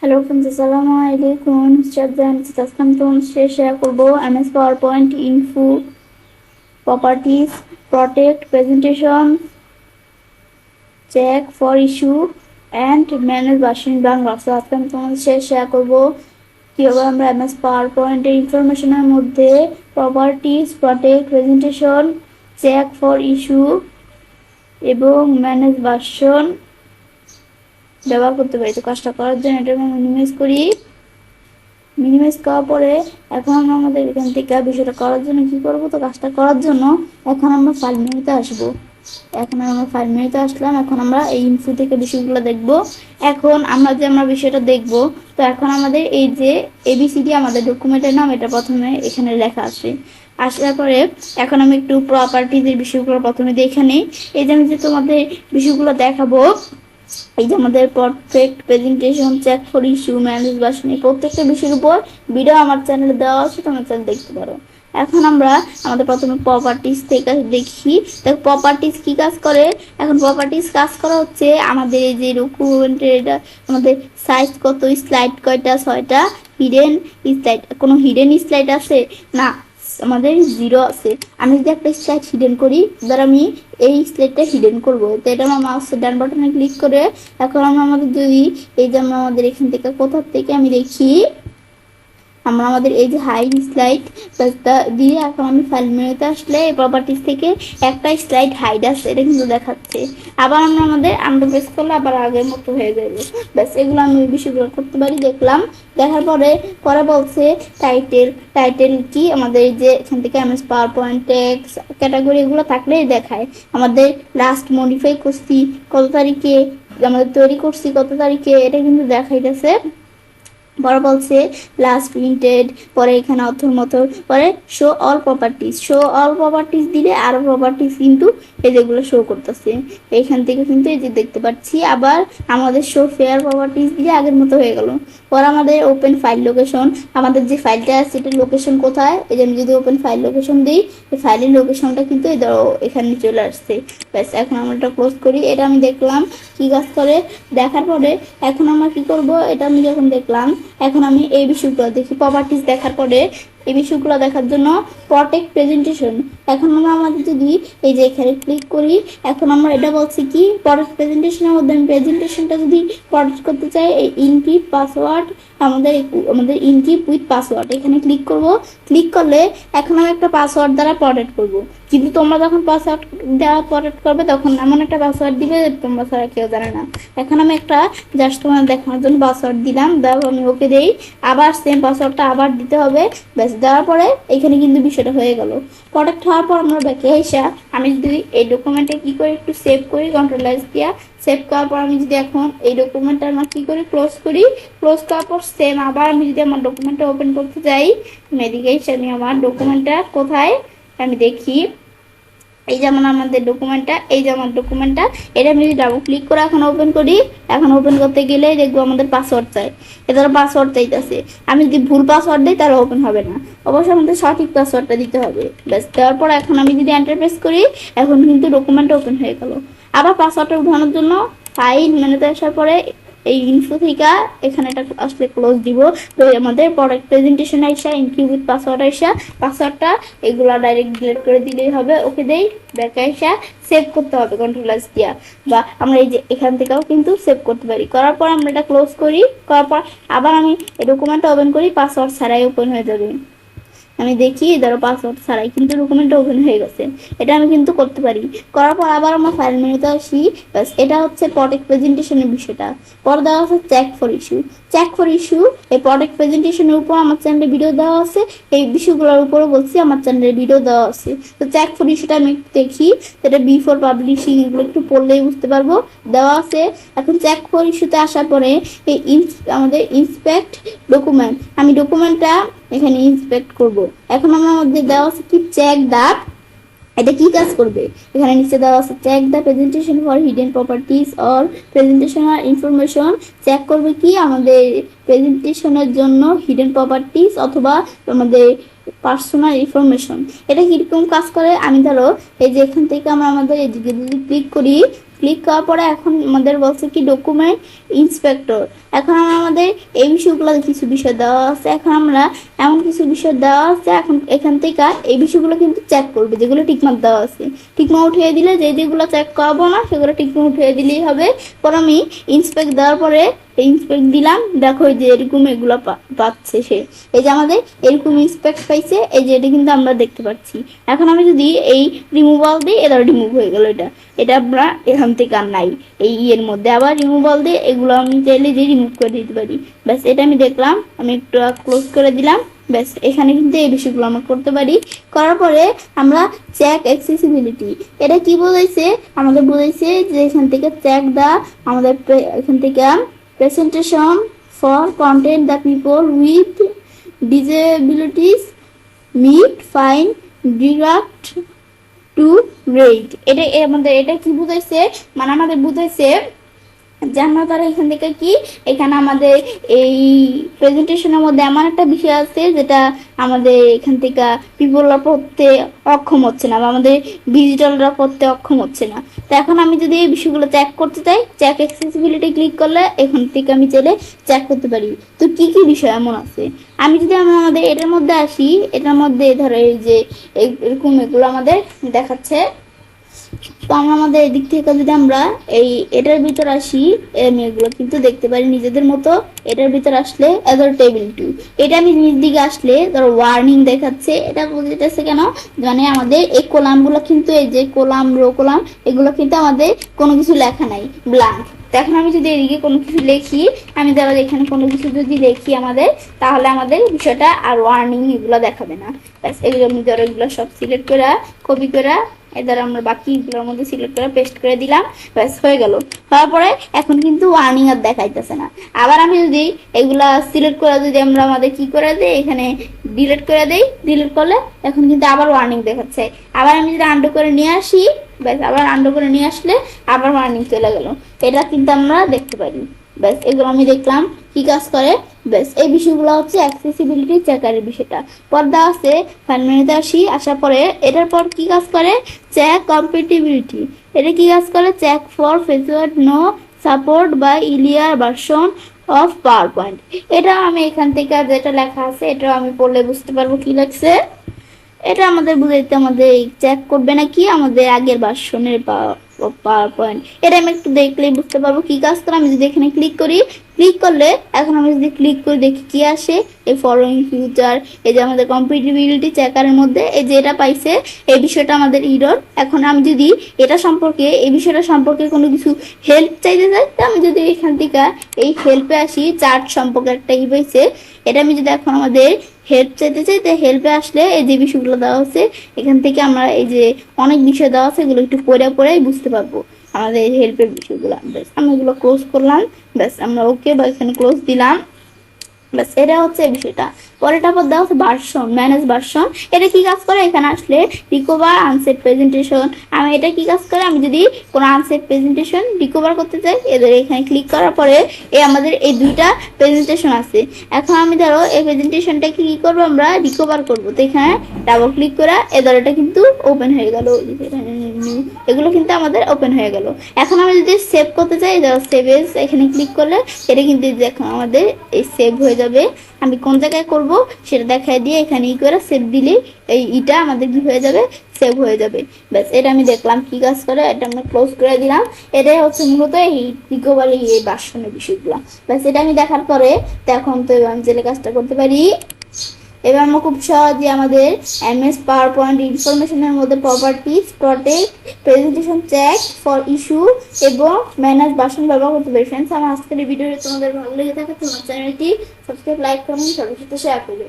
Hello friends, আসসালামু আলাইকুম। আজকে আমি তোমাদের সাথে শেয়ার করবো MS PowerPoint info properties protect presentation check for issue and manage version Bangla. আজকে আমি তোমাদের সাথে শেয়ার করবো কীভাবে আমরা এমএস পাওয়ার পয়েন্টের ইনফরমেশনের মধ্যে properties protect presentation check for issue এবং ম্যানেজ ভার্সন ব্যবহার করতে পারি। তো কাজটা করার জন্য এটা আমি মিনিমাইজ করার পরে এখন আমরা আমাদের এখান থেকে বিষয়টা করার জন্য কি করব, তো কাজটা করার জন্য এখন আমরা ফাইল মেনুতে আসবো। এখন আমরা ফাইল মেনুতে আসলাম। এখন আমরা এই ইনফো থেকে বিষয়গুলো দেখব। এখন আমরা বিষয়টা দেখব, তো এখন আমাদের এই যে এবিসিডি আমাদের ডকুমেন্টের নাম, এটা প্রথমে এখানে লেখা আসে। আসার পরে এখন আমি একটু প্রপার্টিজের বিষয়গুলো প্রথমে দেখে নিই। এই যে আমি যে তোমাদের বিষয়গুলো দেখাবো, এই যে আমাদের perfect presentation check for issue manage version, এই প্রত্যেকটা বিষয়ের উপর ভিডিও আমার চ্যানেলে দেওয়া আছে, তোমরা চ্যানেল দেখতে পারো। এখন আমরা আমাদের প্রথমে প্রপার্টিজ থেকে দেখি। দেখো প্রপার্টিজ কি কাজ করে। এখন প্রপার্টিজ কাজ করা হচ্ছে আমাদের এই যে ডকুমেন্টের আমাদের সাইজ কত, স্লাইড কয়টা, 6টা, হিডেন স্লাইড, কোনো হিডেন স্লাইড আছে না, আমাদের 0 আছে। আমি যদি একটা স্লাইড হিডেন করি, ধর আমি এই স্লাইডটা হিডেন করবো, তো এটা আমার মাউসের ডান বাটনে ক্লিক করে এখন আমাদের যদি এই যে আমাদের এখান থেকে কোথার থেকে আমি দেখি, আমরা আমাদের এই যে হাইড স্লাইড দিয়ে এখন আমি ফাইল মেনুতে আসলে এই প্রপার্টিজ থেকে একটা স্লাইড হাইড আছে, এটা কিন্তু দেখাচ্ছে। আবার আমরা প্রেস করলে আবার আগের মতো হয়ে যাবে। ব্যাস, এগুলো আমি বিষয়গুলো করতে পারি। দেখলাম, দেখার পরে বলছে টাইটেল কি, আমাদের এই যে এখান থেকে MS power point text category এগুলো থাকলেই দেখায়। আমাদের লাস্ট মডিফাই করছি কত তারিখে, আমাদের তৈরি করছি কত তারিখে, এটা কিন্তু দেখাইতেছে। পরে বলছে লাস্ট প্রিন্টেড, পরে এখানে অথর মতো, পরে শো অল প্রপার্টিজ দিলে আরো প্রপার্টিজ কিন্তু এই যেগুলো শো করতেছে এইখান থেকে কিন্তু এই যে দেখতে পাচ্ছি। আবার আমাদের শো ফেয়ার প্রপার্টিজ দিলে আগের মতো হয়ে গেল। পরে আমাদের ওপেন ফাইল লোকেশন, আমাদের যে ফাইলটা আছে এটার লোকেশন কোথায়, এই যে আমি যদি ওপেন ফাইল লোকেশন দিই, এই ফাইলের লোকেশনটা কিন্তু এই ধরো এখানে চলে আসছে। ব্যাস, এখন আমরা এটা ক্লোজ করি। এটা আমি দেখলাম কি কাজ করে। দেখার পরে এখন আমরা কি করব, এটা আমি যখন দেখলাম, এখন আমি এই বিষয়গুলো দেখি। প্রপার্টিজ দেখার পরে এই বিষয়গুলো দেখার জন্য প্রটেক্ট প্রেজেন্টেশন, এখন আমরা আমাদের যদি এই যে এখানে ক্লিক করি, এখন আমরা এটা বলছি কি প্রটেক্ট প্রেজেন্টেশনের মধ্যে আমি প্রেজেন্টেশনটা যদি প্রটেক্ট করতে চাই, এই ইনক্রিপ্ট পাসওয়ার্ড, আমাদের ইনক্রিপ্ট উইথ পাসওয়ার্ড এখানে ক্লিক করব। ক্লিক করলে এখন আমি একটা পাসওয়ার্ড দ্বারা প্রটেক্ট করব, কিন্তু তোমরা যখন পাসওয়ার্ড দেওয়া প্রটেক্ট করবে তখন এমন একটা পাসওয়ার্ড দিবে তোমরা ছাড়া কেউ জানে না। এখন আমি একটা জাস্ট তোমার দেখানোর জন্য পাসওয়ার্ড দিলাম, দাও আমি ওকে দেই। আবার সেম পাসওয়ার্ডটা আবার দিতে হবে। ব্যাস, দেওয়ার পরে এখানে কিন্তু বিষয়টা হয়ে গেল। প্রোডাক্ট হওয়ার পর আমরা ব্যাকে এসে আমি যদি এই ডকুমেন্টে কি করে একটু সেভ করি, কন্ট্রোল এস দিয়া সেভ করার পর আমি যদি এখন এই ডকুমেন্টটা আমরা কি করি ক্লোজ করি, ক্লোজ করার পর সেম আবার আমি যদি আমার ডকুমেন্টটা ওপেন করতে যাই, এদিকে এসে আমি আমার ডকুমেন্টটা কোথায় আমি দেখি, এই যেমন আমাদের ডকুমেন্টটা, এই যে আমার ডকুমেন্টটা, এটা আমি যদি ডাবল ক্লিক করে এখন ওপেন করি, এখন ওপেন করতে গেলে দেখবো আমাদের পাসওয়ার্ড চাই, এদের পাসওয়ার্ড চাইতেছে। আমি যদি ভুল পাসওয়ার্ড দিই তাহলে ওপেন হবে না, অবশ্যই আমাদের সঠিক পাসওয়ার্ডটা দিতে হবে। ব্যাস, দেওয়ার পর এখন আমি যদি এন্টার প্রেস করি, এখন কিন্তু ডকুমেন্টটা ওপেন হয়ে গেল। আবার পাসওয়ার্ডটা উঠানোর জন্য ফাইল মেনুতে আসার পরে এই ইনফো থেকে এখানে এটা আসলে ক্লোজ দিব। তো আমাদের প্রোডাক্ট প্রেজেন্টেশন আইসা ইনক্লুড উইথ পাসওয়ার্ড আইসা পাসওয়ার্ডটা এগুলা ডাইরেক্ট ডিলিট করে দিলেই হবে। ওকে দেই, ব্যাক আইসা সেভ করতে হবে কন্ট্রোল এস দিয়া, বা আমরা এই যে এখান থেকেও কিন্তু সেভ করতে পারি। করার পর আমরা এটা ক্লোজ করি, করার পর আবার আমি এই ডকুমেন্টটা ওপেন করি, পাসওয়ার্ড ছাড়াই ওপেন হয়ে যাবে। আমি দেখি ধরো পাসওয়ার্ড ছাড়াই কিন্তু ডকুমেন্টটা ওপেন হয়ে গেছে। এটা আমি কিন্তু করতে পারি। করার পর আবার আমরা ফাইল মেনুতে আসি। ব্যাস, এটা হচ্ছে প্রোডাক্ট প্রেজেন্টেশনের বিষয়টা। পরে দেওয়া আছে চেক ফর ইস্যু। এই প্রোডাক্ট প্রেজেন্টেশনের উপর আমার চ্যানেলে ভিডিও দেওয়া আছে, এই বিষয়গুলোর উপরও বলছি আমার চ্যানেলে ভিডিও দেওয়া আছে। তো চেক ফর ইস্যুটা আমি দেখি, এটা বিফোর পাবলিশিং এগুলো একটু পড়লেই বুঝতে পারবো, দেওয়া আছে। এখন চেক ফর ইস্যুতে আসার পরে এই আমাদের ইন্সপেক্ট ডকুমেন্ট, আমি ডকুমেন্টটা এখানে ইন্সপেক্ট করব। এখন আমার মধ্যে দেওয়া আছে কি চেক দা, এটা কি কাজ করবে, এখানে নিচে দেওয়া আছে check the presentation for hidden properties or presentational information. Check করবে কি আমাদের প্রেজেন্টেশনের জন্য হিডেন প্রপার্টিজ অথবা আমাদের পার্সোনাল ইনফরমেশন। এটা কিরকম কাজ করে, আমি ধরো এই যে এখান থেকে আমরা আমাদের এদিকে যদি ক্লিক করি, ক্লিক করার পরে এখন আমাদের বলছে কি ডকুমেন্ট ইন্সপেক্টর। এখন আমাদের এই বিষয়গুলো কিছু বিষয় দেওয়া আছে, এখন আমরা এমন কিছু বিষয় দেওয়া আছে, এখন এখান থেকে এই বিষয়গুলো কিন্তু চেক করবে যেগুলো টিকমার্ক দেওয়া আছে। টিকমার্ক উঠিয়ে দিলে যেগুলো চেক করবো না সেগুলো টিকমার্ক উঠিয়ে দিলেই হবে। পর আমি ইন্সপেক্ট দেওয়ার পরে ইন্সপেক্ট দিলাম, দেখো যে এরকম এগুলো পাচ্ছে সে, এই যে আমাদের এরকম ইন্সপেক্ট পাইছে, এই যে এটা কিন্তু আমরা দেখতে পাচ্ছি। এখন আমি যদি এই রিমুভাল দিই, এটা রিমুভ হয়ে গেল, এটা আমরা এখান থেকে আর নাই এই এর মধ্যে। আবার রিমুভাল দিয়ে এগুলো আমি চাইলে যে রিমুভ করে দিতে পারি। ব্যাস এটা আমি দেখলাম, আমি একটু ক্লোজ করে দিলাম। ব্যাস এখানে কিন্তু এই বিষয়গুলো আমরা করতে পারি। করার পরে আমরা চেক অ্যাক্সেসিবিলিটি, এটা কি বোঝাইছে, আমাদের বোঝাইছে যে এখান থেকে চেক দা, আমাদের এখান থেকে presentation for content that people with disabilities meet find direct to rate। এটা আমাদের এটা কি বুঝাইছে, মানে আমাদের বুঝাইছে যে আমরা তারা এখান থেকে কি, এখানে আমাদের এই প্রেজেন্টেশনের মধ্যে এমন একটা বিষয় আছে যেটা আমাদের এখান থেকে পিপলরা পড়তে অক্ষম হচ্ছে না, বা আমাদের ডিজিটালরা পড়তে অক্ষম হচ্ছে না। তো এখন আমি যদি এই বিষয়গুলো চেক করতে চাই, চেক অ্যাক্সেসিবিলিটি ক্লিক করলে এখান থেকে আমি চাইলে চেক করতে পারি। তো কি কি বিষয় এমন আছে, আমি যদি আমাদের এটার মধ্যে আসি, এটার মধ্যে ধরো এই যে এরকম এগুলো আমাদের দেখাচ্ছে। তো আমরা আমাদের এদিক থেকে যদি আমরা এটার ভিতর আসি, আমি এগুলো কিন্তু দেখতে পারি নিজেদের মতো। এটার ভিতর আসলে এদের টেবিল 2, এটা আমি নিচ দিকে আসলে ধরো ওয়ার্নিং দেখাচ্ছে। এটা বুঝতেছে কেন, মানে আমাদের এই কলামগুলো কিন্তু এই যে কলাম রো কলাম এগুলো কিন্তু আমাদের কোনো কিছু লেখা নাই, ব্ল্যাঙ্ক। এখন আমি যদি এদিকে কোনো কিছু লিখি, আমি ধরো এখানে কোনো কিছু যদি লিখি আমাদের, তাহলে আমাদের বিষয়টা আর ওয়ার্নিং এগুলো দেখাবে না। ব্যাস এগুলো আমি ধরো এগুলো সব সিলেক্ট করে কপি করে এদের আমরা বাকিগুলোর মধ্যে সিলেক্ট করে পেস্ট করে দিলাম। ব্যাস হয়ে গেল। হওয়ার পরে এখন কিন্তু ওয়ার্নিং আর দেখাইতেছে না। আবার আমি যদি এগুলা সিলেক্ট করে যদি আমরা আমাদের কি করে দিই, এখানে ডিলিট করে দেই, ডিলিট করলে এখন কিন্তু আবার ওয়ার্নিং দেখাচ্ছে। আবার আমি যদি আন্ডু করে নিয়ে আসি, ব্যাস আবার আন্ডু করে নিয়ে আসলে আবার ওয়ার্নিং চলে গেল। এটা কিন্তু আমরা দেখতে পারি। ব্যাস এগুলো আমি দেখলাম কি কাজ করে। ব্যাস এই বিষয়গুলো হচ্ছে অ্যাক্সেসিবিলিটি চেকারের বিষয়টা। পর্দা আছে ফাইল মেনুতে আসি, আসার পরে এটার পর কি কাজ করে, চেক কম্প্যাটিবিলিটি। এটা কি কাজ করে, check for features no support by earlier version of PowerPoint. এটা আমি এখান থেকে যেটা লেখা আছে এটা আমি পড়লে বুঝতে পারবো কি লাগছে। এটা আমাদের বুঝাইতে আমাদের চেক করবে নাকি আমাদের আগের ভার্সনের পাওয়ার পয়েন্ট। এটা আমি একটু দেখলেই বুঝতে পারবো কি কাজ করে। আমি যদি এখানে ক্লিক করি, ক্লিক করলে এখন আমি যদি ক্লিক করে দেখি কি আসে, এই ফলোইং ফিউচার, এই যে আমাদের কম্পিটিবিলিটি চেকারের মধ্যে এই যে এটা পাইছে, এই বিষয়টা আমাদের ইরর। এখন আমি যদি এটা সম্পর্কে, এই বিষয়টা সম্পর্কে কোনো কিছু হেল্প চাইতে চাই, তো আমি যদি এখান থেকে এই হেল্পে আসি, চার্ট সম্পর্কে একটা ই পাইছে, এটা আমি যদি এখন আমাদের হেল্প চাইতে চাই, তো হেল্পে আসলে এই যে বিষয়গুলো দেওয়া আছে এখান থেকে আমরা এই যে অনেক বিষয় দেওয়া আছে এগুলো একটু পড়ে পড়েই বুঝতে পারবো আমাদের এই হেল্পের বিষয়গুলো। ব্যাস আমি এগুলো ক্লোজ করলাম, ব্যাস আমরা ওকে বা এখানে ক্লোজ দিলাম। ব্যাস এটা হচ্ছে এই বিষয়টা। পরেরটা পর দেওয়া হচ্ছে ভার্সন, ম্যানেজ ভার্সন। এটা কি কাজ করে, এখানে আসলে রিকভার আনসেট প্রেজেন্টেশন। আমি এটা কি কাজ করে, আমি যদি কোনো আনসেট প্রেজেন্টেশন রিকভার করতে চাই, এদের এখানে ক্লিক করার পরে আমাদের এই দুইটা প্রেজেন্টেশন আছে। এখন আমি ধরো এই প্রেজেন্টেশনটাকে কি করবো, আমরা রিকভার করবো। তো এখানে ডাবল ক্লিক করে এদের এটা কিন্তু ওপেন হয়ে গেল, এগুলো কিন্তু আমাদের ওপেন হয়ে গেল। এখন আমি যদি সেভ করতে চাই, সেভ এজ এখানে ক্লিক করলে এটা কিন্তু এখন আমাদের এই সেভ হয়ে যাবে। আমি কোন জায়গায় করব সেটা দেখাই দিয়ে এখানে ই করে সেভ দিলে এটা আমাদের কি হয়ে যাবে, সেভ হয়ে যাবে। ব্যাস এটা আমি দেখলাম কি কাজ করে, এটা আমরা ক্লোজ করে দিলাম। এটাই হচ্ছে মূলত এই রিকভারি এই ভার্সনের বিষয়গুলো। ব্যাস এটা আমি দেখার পরে এখন তো আমি জেলে কাজটা করতে পারি। এবার আমরা খুব সহজে আমাদের এমএস পাওয়ার পয়েন্ট ইনফরমেশনের মধ্যে properties, protect, presentation, check for issue এবং ম্যানেজ ভার্সন ব্যবহার করতে পারি। ফ্রেন্ডস, আমার আজকের এই ভিডিওটি তোমাদের ভালো লেগে থাকে তোমার চ্যানেলটি সাবস্ক্রাইব, লাইক, কমেন্ট সবার সাথে শেয়ার করবে।